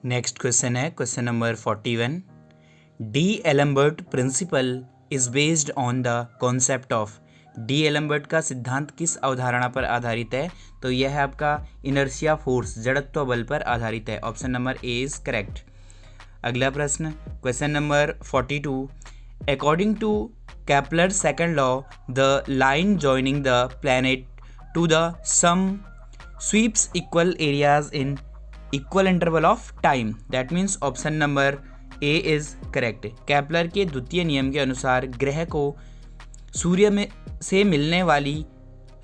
Next question है question number 41। D'Alembert principle is based on the concept of. D'Alembert का सिद्धांत किस अवधारणा पर आधारित है? तो यह है आपका इनर्शिया फोर्स, जड़त्व बल पर आधारित है। Option number A is correct. अगला प्रश्न question number 42। According to Kepler second law the line joining the planet to the sun sweeps equal areas in equal interval of time. That means option number A is correct. Kepler के द्वितीय नियम के अनुसार ग्रह को सूर्य में से मिलने वाली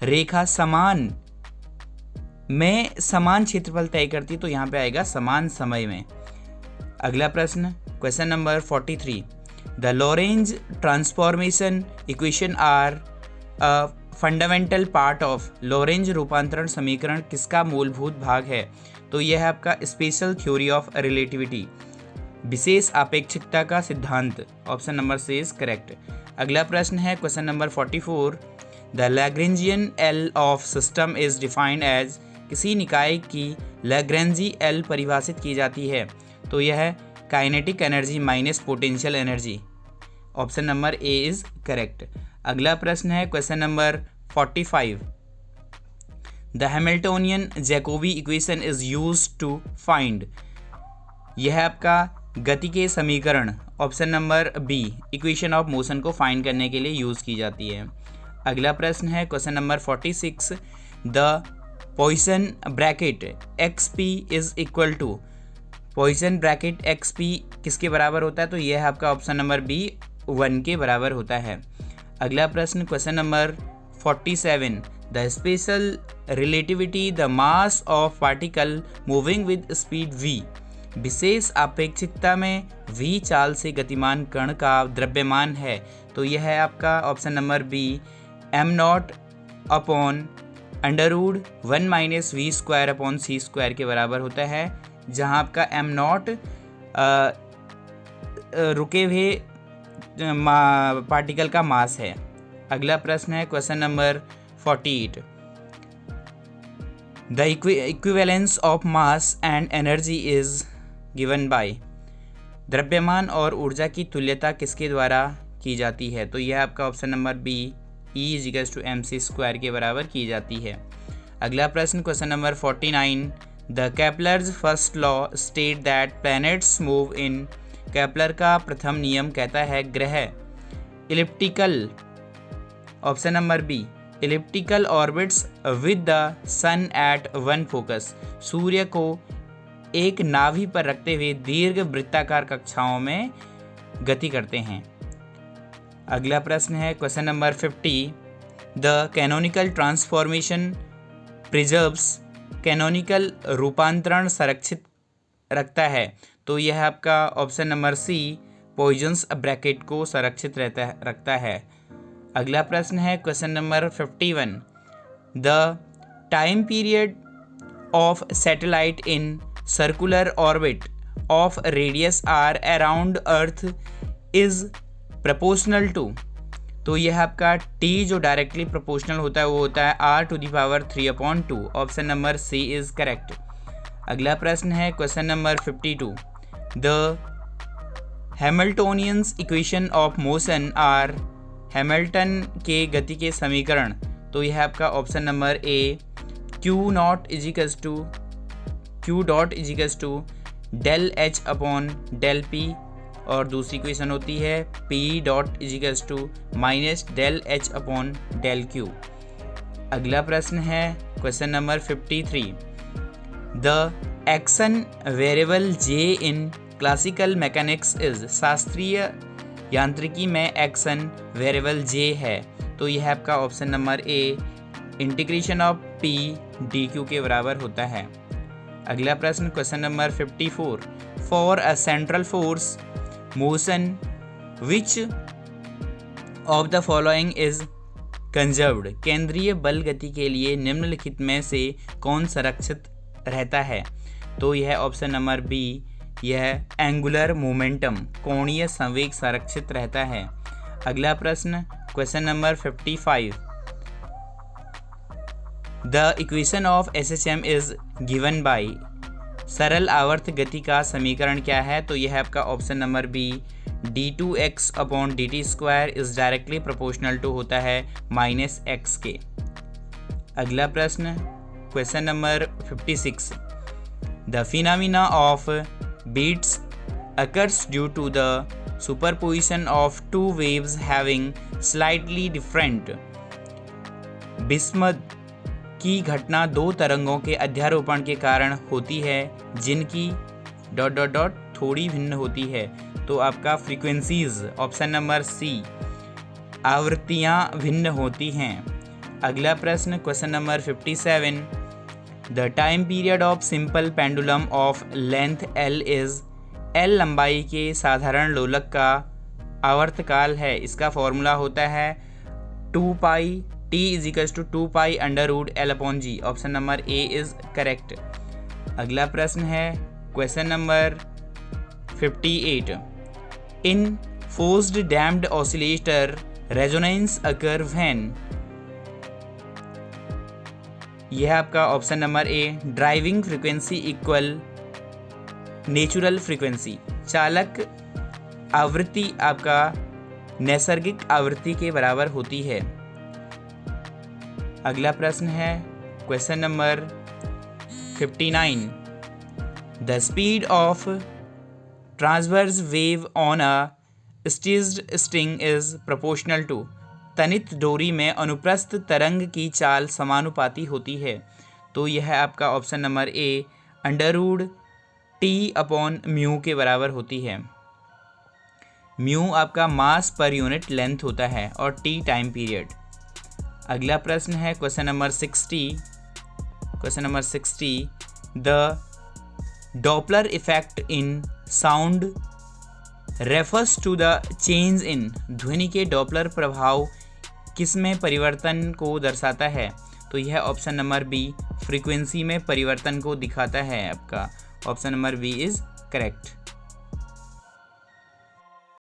रेखा समान क्षेत्रफल तय करती, तो यहाँ पे आएगा समान समय में। अगला प्रश्न question number 43। The Lorentz transformation equation are a fundamental part of. Lorentz रूपांतरण समीकरण किसका मूलभूत भाग है? तो यह है आपका स्पेशल थ्योरी ऑफ रिलेटिविटी, विशेष आपेक्षिकता का सिद्धांत। Option number C is correct. अगला प्रश्न है question number 44। The Lagrangian L of system is defined as. किसी निकाय की लैग्रेंजी एल परिभाषित की जाती है, तो यह है kinetic energy minus potential energy. Option number A is correct. अगला प्रश्न है question number 45। The Hamiltonian Jacobi equation is used to find. यह आपका गति के समीकरण, option number B, equation of motion को फाइंड करने के लिए यूज़ की जाती है। अगला प्रश्न है question number 46। The Poisson bracket X P is equal to. Poisson bracket X P किसके बराबर होता है? तो यह है आपका ऑप्शन नंबर बी 1 के बराबर होता है। अगला प्रश्न question number 47। The special relativity the mass of particle moving with speed v। विशेष आपेक्षिकता में v चाल से गतिमान कण का द्रव्यमान है, तो यह है आपका option number B m0 upon √1 minus v square upon c square के बराबर होता है, जहां आपका m0 रुके हुए पार्टिकल का मास है। अगला प्रश्न है question number 48। The equivalence of mass and energy is given by. द्रव्यमान और ऊर्जा की तुल्यता किसके द्वारा की जाती है? तो यह आपका option number B E=mc square के बराबर की जाती है। अगला प्रश्न question number 49। The Kepler's first law state that planets move in. Kepler का प्रथम नियम कहता है ग्रह elliptical, option number B, elliptical orbits with the sun at one focus. सूर्य को एक नाभि पर रखते हुए दीर्घ वृत्ताकार कक्षाओं में गति करते हैं। अगला प्रश्न है question number 50। The canonical transformation preserves. Canonical रूपांतरण संरक्षित रखता है, तो यह आपका option number C Poisson's bracket को संरक्षित रखता है। अगला प्रश्न है question number 51। The time period of satellite in circular orbit of radius R around earth is proportional to. तो यह आपका t जो डायरेक्टली प्रोपोर्शनल होता है वो होता है r⁴/2। Option number C is correct. अगला प्रश्न है question number 52। The Hamiltonian's equation of motion are. Hamilton के गति के समीकरण, तो यह आपका option number A q dot del h upon del p, और दूसरी क्वेश्चन होती है p dot minus del h upon del q। अगला प्रश्न है question number 53। The action variable j in classical mechanics is. शास्त्रीय यांत्रिकी में एक्शन वेरिएबल j है, तो यह आपका option number a integration of p dq के बराबर होता है। अगला प्रश्न question number 54। For a central force motion which of the following is conserved. केंद्रीय बल गति के लिए निम्नलिखित में से कौन संरक्षित रहता है? तो यह ऑप्शन नंबर बी, यह एंगुलर मोमेंटम, कोणीय संवेग संरक्षित रहता है। अगला प्रश्न question number 55। The equation of SHM is given by. सरल आवर्त गति का समीकरण क्या है? तो यह है आपका option number B, d2x/dt² is directly proportional to होता है -x के। अगला प्रश्न, question number 56, the phenomena of beats occurs due to the superposition of two waves having slightly different. बिस्मथ की घटना दो तरंगों के अध्यारोपण के कारण होती है जिनकी ... थोड़ी भिन्न होती है। तो आपका फ्रीक्वेंसीज, ऑप्शन नंबर सी, आवृत्तियाँ भिन्न होती हैं। अगला प्रश्न, question number 57, the time period of simple pendulum of length L is, L लंबाई के साधारण लोलक का आवर्तकाल है। इसका फॉर्मूला होता है 2π T = 2π√L/G। Option number A is correct. अगला प्रश्न है question number 58, in forced damped oscillator resonance occur when. यह आपका ऑप्शन नंबर ए, driving frequency equal natural frequency. चालक आवृत्ति आपका नैसर्गिक आवृत्ति के बराबर होती है। अगला प्रश्न है question number 59, the speed of transverse wave on a stretched string is proportional to. तनित डोरी में अनुप्रस्थ तरंग की चाल समानुपाती होती है। तो यह आपका ऑप्शन नंबर ए, √T/μ के बराबर होती है। म्यू आपका मास पर यूनिट लेंथ होता है और टी टाइम पीरियड। अगला प्रश्न है question number 60, the Doppler effect in sound refers to the change in. ध्वनि के डॉपलर प्रभाव किसमें परिवर्तन को दर्शाता है? तो यह ऑप्शन नंबर बी, फ्रीक्वेंसी में परिवर्तन को दिखाता है। आपका option number B is correct.